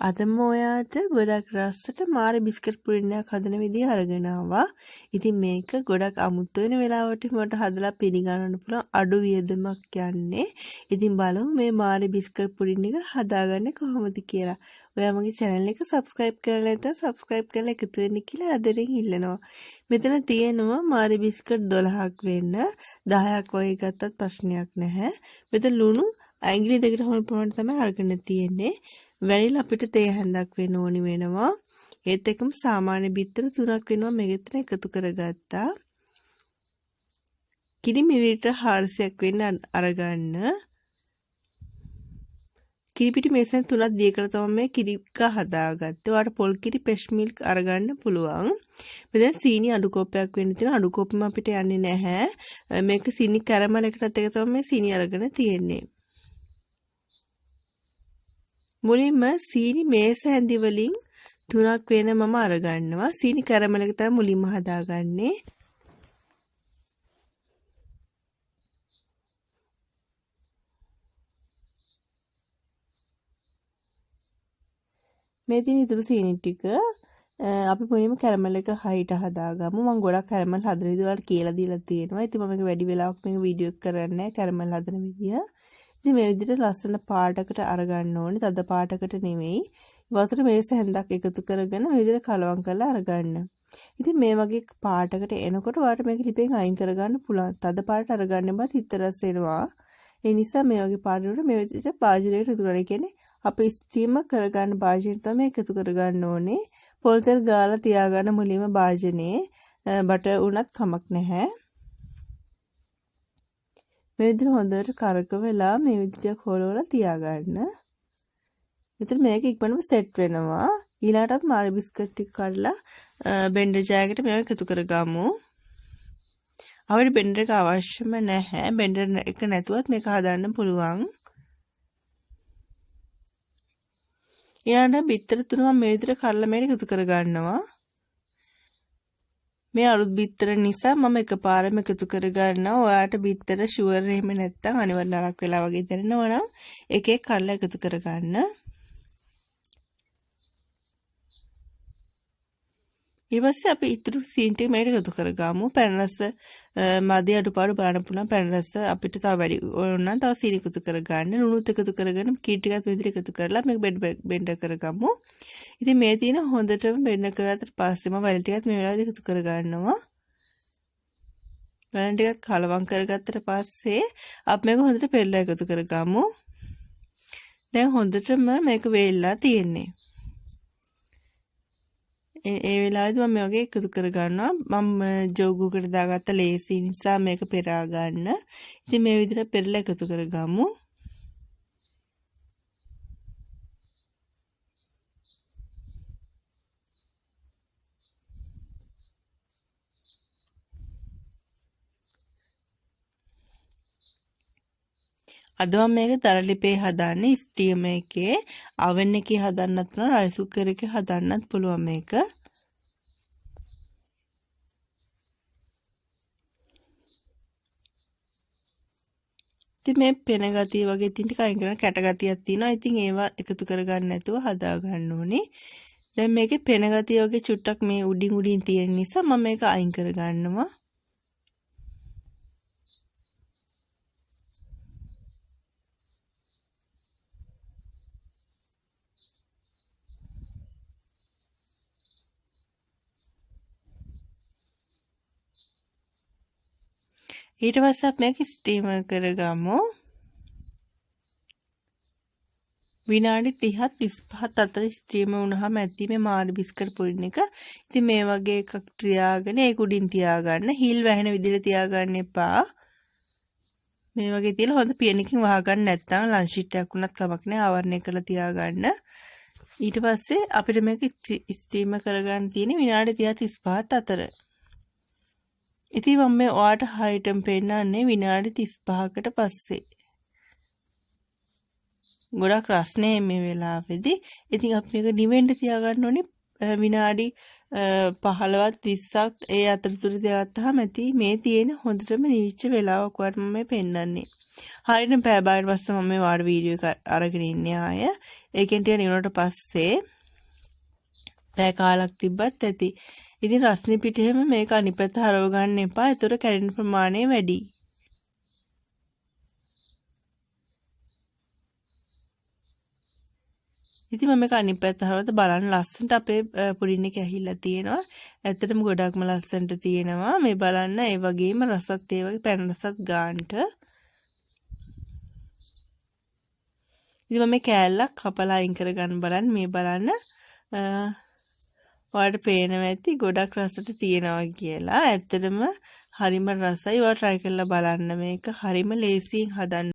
අදම ඔයාට ගොඩක් රසට මාර බිස්කට් පුරින්නයක් හදන විදිහ අරගෙන ආවා. ඉතින් මේක ගොඩක් අමුතු වෙන වෙලාවට මට හදලා පිළිගන්න පුළුවන් අඩු වියදමක් යන්නේ. ඉතින් බලමු මේ මාර බිස්කට් පුරින් එක හදාගන්නේ කොහොමද කියලා. ඔයා මගේ channel එක subscribe කරලා නැත්නම් subscribe කරලා එකතු වෙන්න කියලා ආදරෙන් ඉල්ලනවා. මෙතන තියෙනවා මාර බිස්කට් 12ක් වෙන්න 10ක් වගේ ගත්තත් ප්‍රශ්නයක් නැහැ. මෙතන ලුණු ඇඟිලි දෙකට හොල් ප්‍රමාණය තමයි අරගෙන තියෙන්නේ. වැනිලා අපිට තේ හැන්දක් වෙන්න ඕනි වෙනවා. ඒත් එක්කම සාමාන්‍ය බිත්තර 3ක් වෙනවා මෙතන එකතු කරගත්තා. කිරි මිලිලීටර් 400ක් වෙන්න අරගන්න. කිරි පිටි මේසෙන් 3ක් දී කරලා තමයි මේ කිරි එක හදාගත්තේ. ඔයාලට පොල් කිරි fresh milk අරගන්න පුළුවන්. මෙතන සීනි අඩු කෝප්පයක් වෙන්න තියෙනවා. අඩු කෝප්පෙම අපිට යන්නේ නැහැ. මේක සීනි කැරමල් එකටත් එක තමයි මේ සීනි අරගෙන තියෙන්නේ. මුලින්ම සීනි මේස හැඳි වලින් 3ක් වෙන මම අරගන්නවා. සීනි කැරමල් එක තමයි මුලින්ම හදාගන්නේ. මේ තියෙන ඉතුරු සීනි ටික අපි මුලින්ම කැරමල් එක හයිට හදාගමු. මම ගොඩක් කැරමල් හදන විදිහ වලට කියලා දීලා තියෙනවා. ඉතින් මම මේක වැඩි වෙලාවක් මේක වීඩියෝ එක කරන්නේ නැහැ කැරමල් හදන විදිහ. ඉතින් මේ විදිහට ලස්සන පාටකට අරගන්න ඕනේ. තද පාටකට නෙමෙයි. වතුර මේස හැන්දක් එකතු කරගෙන මේ විදිහට කලවම් කරලා අරගන්න. ඉතින් මේ වගේ පාටකට එනකොට ඔයාලට මේක ලිපෙන් අයින් කරගන්න පුළුවන්. තද පාට අරගන්න බත් හිතරස් එනවා. ඒ නිසා මේ වගේ පාට වල මේ විදිහට භාජනයකට එකතු කරලා කියන්නේ අපි ස්ටීම් කරගන්න භාජනය තමයි එකතු කරගන්න ඕනේ. පොල් තෙල් ගාලා තියාගන්න මුලින්ම භාජනයේ බටර් උනත් කමක් නැහැ. මේ විදිහට හොඳට කරකවලා මේ විදිහට හොලවලා තියාගන්න. එතන මේක ඉක්මනටම සෙට් වෙනවා. ඊළඟට අපි මාර බිස්කට් ටික කඩලා බෙන්ඩර් ජායකට මේව එකතු කරගමු. අපිට බෙන්ඩර් එක අවශ්‍යම නැහැ. බෙන්ඩර් එක නැතුවත් මේක හදන්න පුළුවන්. ඊළඟට බිත්තර තුන මම මේ විදිහට කඩලා මේක එකතු කරගන්නවා. මේ අලුත් බිත්තර නිසා මම එකපාරම එකතු කරගන්නවා. ඔයාට බිත්තර ෂුවර් එහෙම නැත්නම් අනිවාර්ය නරක වෙලා වගේ දැනෙනවා නම් එක එක කඩලා එකතු කරගන්න. ඊට පස්සේ අපි ඉතුරු සීන් ටික මේකට එකතු කරගමු. පැන රස මදි අඩුපාඩු බලන්න පුළුවන්. පැන රස අපිට තව වැඩි ඕන නම් තව සීනි එකතු කරගන්න. ලුණුත් එකතු කරගෙන කිරි ටිකත් මේ විදිහට එකතු කරලා මේක බෙන්ඩර් කරගමු. ඉතින් මේ තියෙන හොඳටම බෙන්ඩර් කරාට පස්සේ මම වැනි ටිකත් මේ වෙලාවේදී එකතු කරගන්නවා. වැනි ටිකත් කලවම් කරගත්තට පස්සේ අපි මේක හොඳට පෙරලා එකතු කරගමු. දැන් හොඳටම මේක වේලලා තියෙන්නේ. ඒ වෙලාවේදී මම මේ වගේ එකතු කරගන්නවා. මම ජෝගුවකට දාගත්ත ලේසි නිසා මේක පෙරා ගන්න. ඉතින් මේ විදිහට පෙරලා එකතු කරගමු. අද මම මේක දරලිපේ හදන්නේ ස්ටීම් එකේ oven එකේ හදන්නත් පුළුවන් රයිස් කුකර් එකේ හදන්නත් පුළුවන් මේක. ඉතින් මේ පෙන ගතිය වගේ තින් ටික අයින් කරන කැට ගතියක් තියෙනවා. ඉතින් ඒවා එකතු කරගන්න නැතුව හදා ගන්න ඕනේ. දැන් මේකේ පෙන ගතිය වගේ චුට්ටක් මේ උඩින් තියෙන නිසා මම මේක අයින් කරගන්නවා. ඊට පස්සේ අපි මේක ස්ටීම් කරගමු. විනාඩි 30ත් 35ත් අතර ස්ටීම් වුණාම ඇති මේ මාර බිස්කට් පුරින් එක. ඉතින් මේ වගේ එකක් තියාගෙන ඒක උඩින් තියාගන්න. හීල් වැහෙන විදිහට තියාගන්න එපා. මේ වගේ තියලා හොඳ පියනකින් වහගන්න නැත්නම් ලන්ච් ෂීට් එකක් උනත් කමක් නැහැ ආවරණය කරලා තියාගන්න. ඊට පස්සේ අපිට මේක ස්ටීම් කරගන්න තියෙන්නේ විනාඩි 30ත් 35ත් අතර. ඉතින් මම මේ ඔයාට හයිටම් පෙන්නන්නේ විනාඩි 35කට පස්සේ. ගොඩක් රස්නේ මේ වෙලාවේදී. ඉතින් අපි මේක නිවෙන්න තියාගන්න ඕනේ විනාඩි 15ත් 20ක් ඒ අතරතුර තියාගත්තාම ඇති මේ තියෙන හොඳටම නිවිච්ච වෙලාවක් වුණාට මම මේ පෙන්නන්නේ. හරියටම පැය භාගයකට පස්සේ මම මේ වාඩි වීඩියෝ එක අරගෙන ඉන්නේ ආය. ඒකෙන් ටික නිවුණට පස්සේ පැය කාලක් තිබ්බත් ඇති. ඉතින් රස්නේ පිට එහෙම මේක අනිත් පැත්ත හරව ගන්න එපා. ඒතර කැඩෙන ප්‍රමාණය වැඩි. ඉතින් මම මේක අනිත් පැත්ත හරවලා බලන්න ලස්සනට අපේ පුඩින් එක ඇහිලා තියෙනවා. ඇත්තටම ගොඩක්ම ලස්සනට තියෙනවා. මේ බලන්න ඒ වගේම රසත් ඒ වගේ පැන රසත් ගන්නට. ඉතින් මම මේ කෑල්ලක් කපලා අයින් කරගන්න බලන්න මේ බලන්න ඔයාලට පේනවා ඇති ගොඩක් රසට තියෙනවා කියලා. ඇත්තටම හරිම රසයි. ඔයා try කරලා බලන්න මේක හරිම ලේසියෙන් හදන්න.